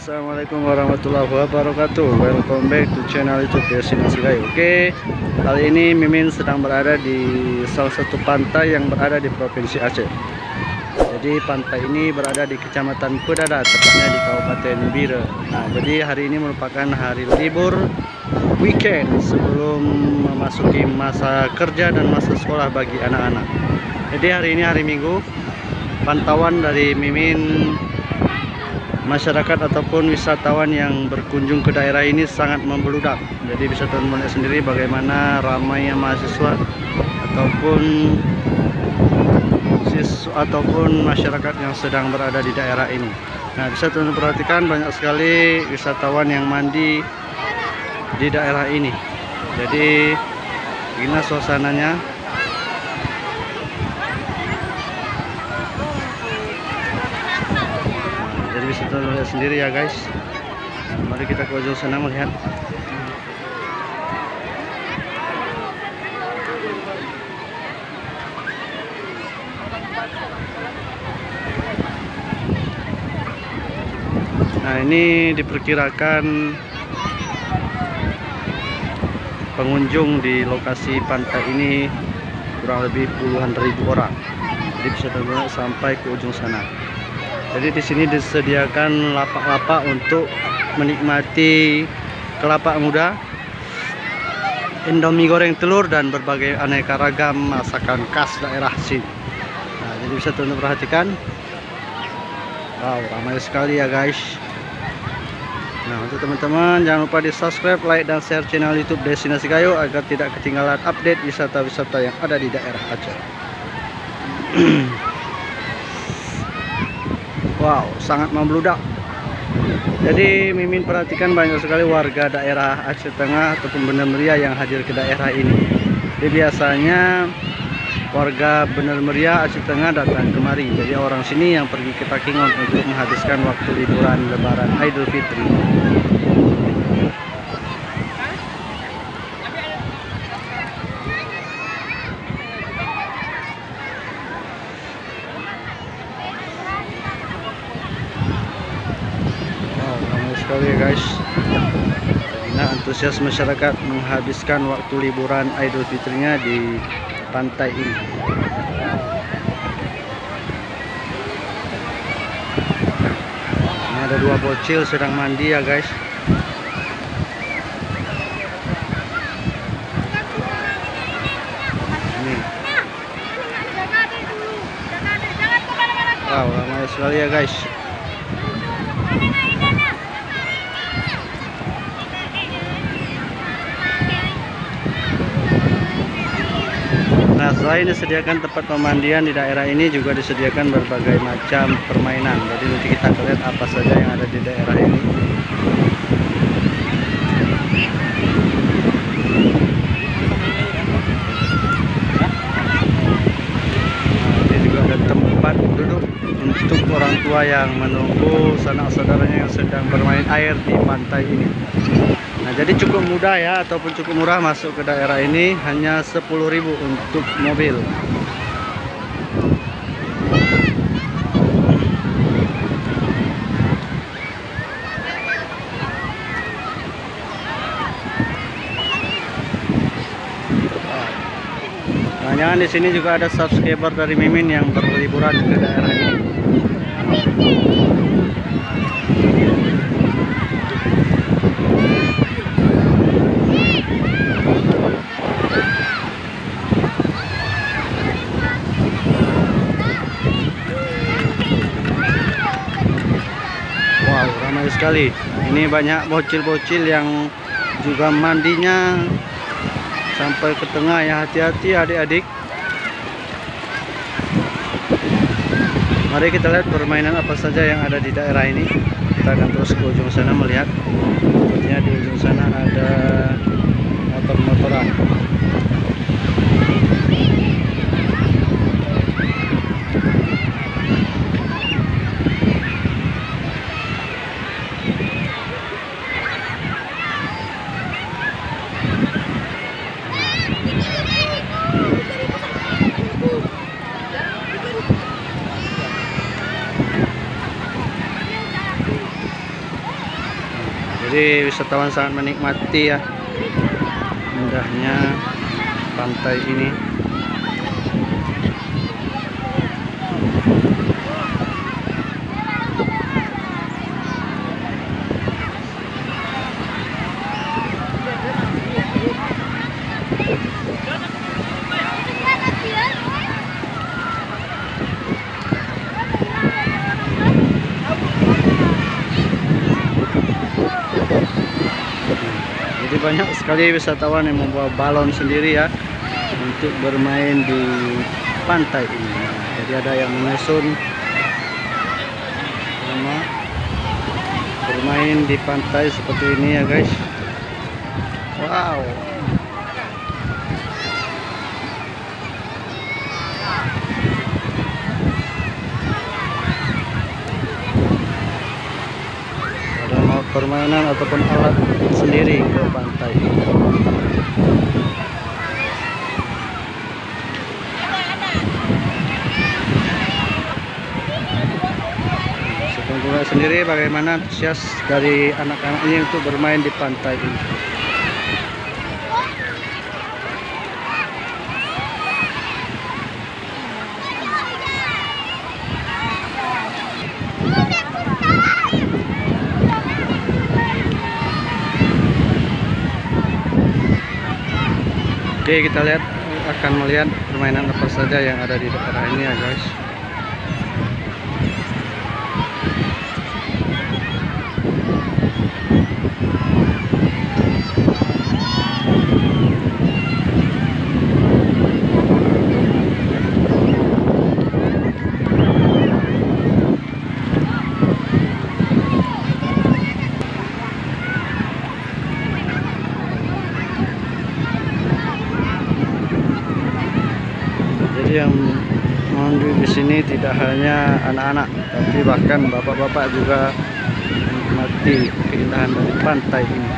Assalamualaikum warahmatullahi wabarakatuh. Welcome back to channel YouTube Destinasi Gayo. Oke, kali ini Mimin sedang berada di salah satu pantai yang berada di Provinsi Aceh. Jadi pantai ini berada di Kecamatan Pedada, tepatnya di Kabupaten Bire. Nah, jadi hari ini merupakan hari libur weekend sebelum memasuki masa kerja dan masa sekolah bagi anak-anak. Jadi hari ini hari Minggu. Pantauan dari Mimin, masyarakat ataupun wisatawan yang berkunjung ke daerah ini sangat membludak. Jadi bisa teman-teman lihat sendiri bagaimana ramainya mahasiswa ataupun masyarakat yang sedang berada di daerah ini. Nah, bisa teman-teman perhatikan banyak sekali wisatawan yang mandi di daerah ini. Jadi inilah suasananya. Jadi bisa teman-teman lihat sendiri ya guys. Mari kita ke ujung sana melihat. Nah, ini diperkirakan pengunjung di lokasi pantai ini kurang lebih puluhan ribu orang. Jadi bisa teman-teman sampai ke ujung sana. Jadi di sini disediakan lapak-lapak untuk menikmati kelapa muda, indomie goreng telur, dan berbagai aneka ragam masakan khas daerah sini. Nah, jadi bisa teman-teman perhatikan. Wow, ramai sekali ya guys. Nah, untuk teman-teman jangan lupa di subscribe, like, dan share channel YouTube Destinasi Gayo agar tidak ketinggalan update wisata-wisata yang ada di daerah Aceh. Wow, sangat membludak. Jadi Mimin perhatikan banyak sekali warga daerah Aceh Tengah ataupun Bener Meriah yang hadir ke daerah ini. Jadi biasanya warga Bener Meriah Aceh Tengah datang kemari. Jadi orang sini yang pergi ke Takingon untuk menghabiskan waktu liburan Lebaran Idul Fitri. Sekali ya guys. Nah, antusias masyarakat menghabiskan waktu liburan Idul Fitrinya di pantai ini. Ini ada dua bocil sedang mandi ya guys. Ini. Wow, ramai sekali ya guys. Nah, selain disediakan tempat pemandian di daerah ini juga disediakan berbagai macam permainan. Jadi nanti kita lihat apa saja yang ada di daerah ini. Nah, ini juga ada tempat duduk untuk orang tua yang menunggu sanak saudaranya yang sedang bermain air di pantai ini. Nah, jadi cukup mudah ya, ataupun cukup murah masuk ke daerah ini, hanya 10.000 untuk mobil. Nah, jangan di sini juga ada subscriber dari Mimin yang berliburan ke daerah ini. Ramai sekali. Ini banyak bocil-bocil yang juga mandinya sampai ke tengah ya. Hati-hati adik-adik. Mari kita lihat permainan apa saja yang ada di daerah ini. Kita akan terus ke ujung sana melihat. Sepertinya di ujung sana ada motor-motoran. Jadi wisatawan sangat menikmati ya indahnya pantai ini. Jadi banyak sekali wisatawan yang membawa balon sendiri ya untuk bermain di pantai ini. Nah, jadi ada yang menyusun sama bermain di pantai seperti ini ya guys. Wow. Ada mau permainan ataupun alat sendiri ke pantai. Saya sendiri bagaimana antusias dari anak-anaknya untuk bermain di pantai ini. Oke, kita akan melihat permainan apa saja yang ada di daerah ini ya guys. Yang mengunjungi di sini tidak hanya anak-anak, tapi bahkan bapak-bapak juga menikmati keindahan dari pantai ini.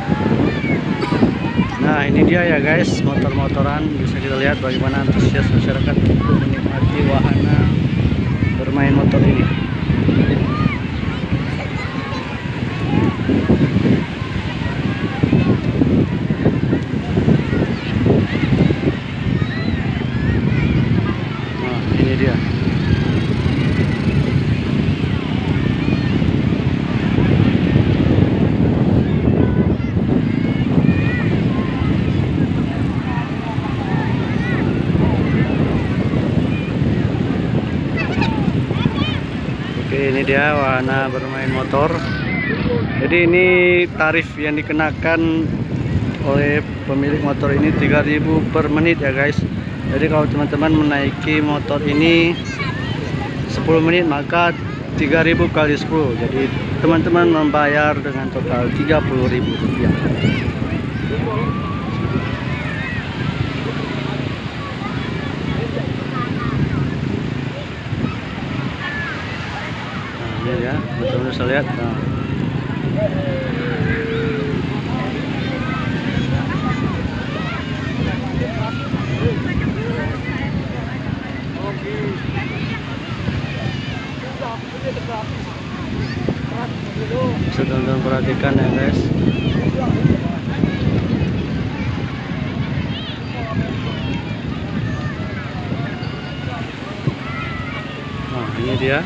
Nah, ini dia ya guys, motor-motoran. Bisa kita lihat bagaimana antusias masyarakat untuk menikmati wahana bermain motor ini. Dia. Oke, ini dia wahana bermain motor. Jadi ini tarif yang dikenakan oleh pemilik motor ini 3.000 per menit ya guys. Jadi kalau teman-teman menaiki motor ini 10 menit maka 3.000 kali 10. Jadi teman-teman membayar dengan total Rp30.000. Nah, ini ya, teman-teman bisa lihat. Nah. Bisa teman-teman perhatikan ya guys. Nah, ini dia.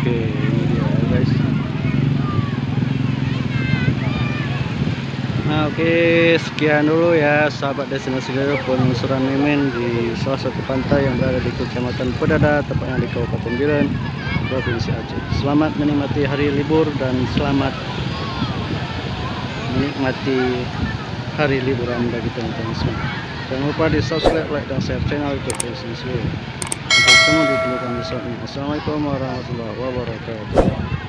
Oke, ini dia guys. Nah, oke, sekian dulu ya sahabat destinasi penelusuran Mimin di salah satu pantai yang berada di Kecamatan Pedada, tepatnya di Kabupaten Biren, Provinsi Aceh. Selamat menikmati hari libur dan selamat menikmati hari liburan bagi teman-teman semua. Jangan lupa di subscribe, like, dan share channel YouTube Destinasi. Sampai ketemu di video selanjutnya. Assalamualaikum warahmatullahi wabarakatuh.